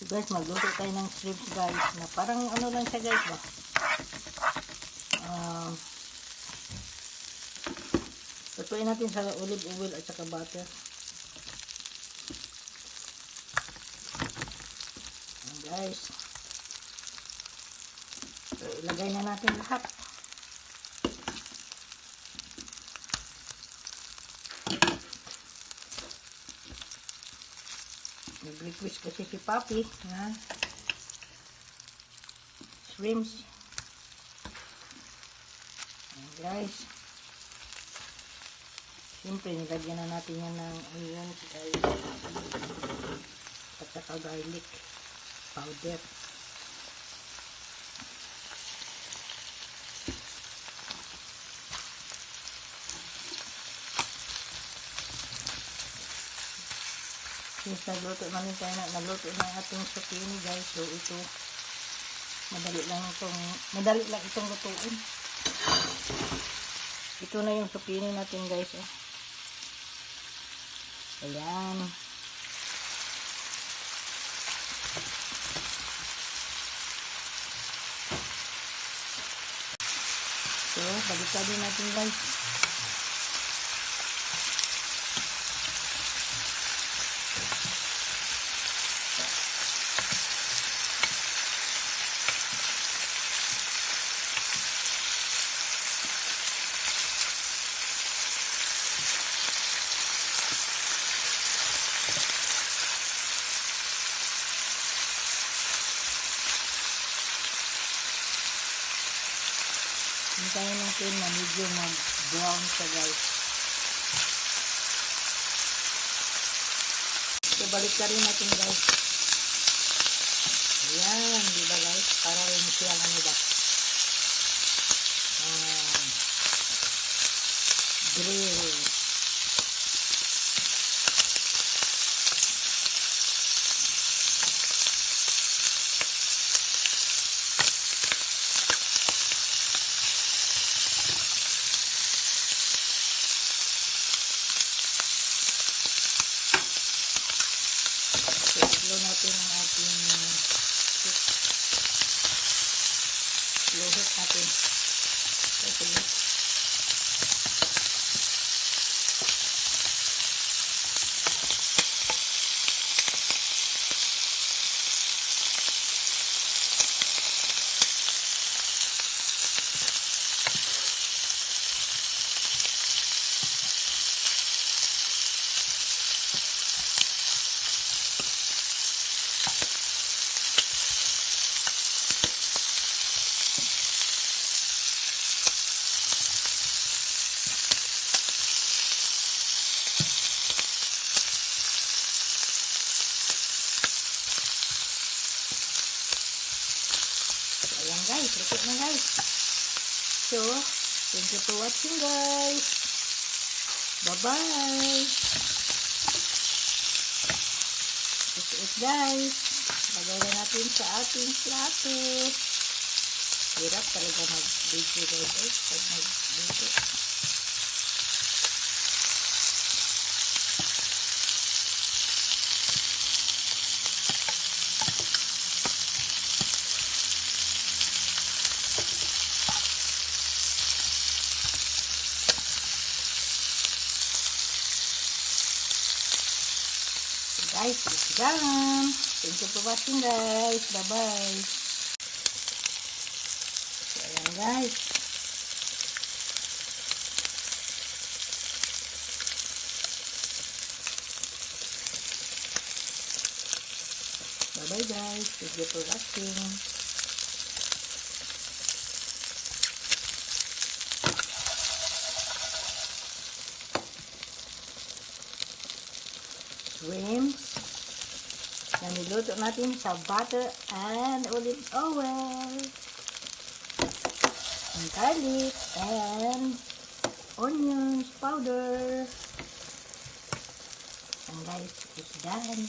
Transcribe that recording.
So guys, magluto tayo ng shrimps guys, na parang ano lang siya guys ba? Tutuin natin sa olive oil at saka butter. Ayan guys. So ilagay na natin lahat. Nag-request kasi si Papi na shrimps. Ayan guys. Siyempre, nilagyan na natin yan ng onions at saka garlic powder. Since nagluto namin tayo nagluto ng ating zucchini guys, so ito madali lang itong lutuin. Ito na yung zucchini natin guys. Ayan. So, balikan din natin guys. Hintayin natin na medyo mag-brown siya guys. So, balik ka rin natin guys. Ayan, diba guys? Para rin siyang ano ba? Grill. Slow natin ang ating slow heat natin. Okay. Ayan guys, luto na guys. So, thank you for watching guys. Bye-bye. That's it guys. Lagay na natin sa ating plato. Hirap talaga mag-video guys. Pag mag-video. Guys, it's done. Thank you for watching guys. Bye-bye. So, ayan guys. Bye-bye guys. Thank you for watching. Shrimps na niluto natin sa butter and olive oil and garlic and onions powder, and guys, it's done.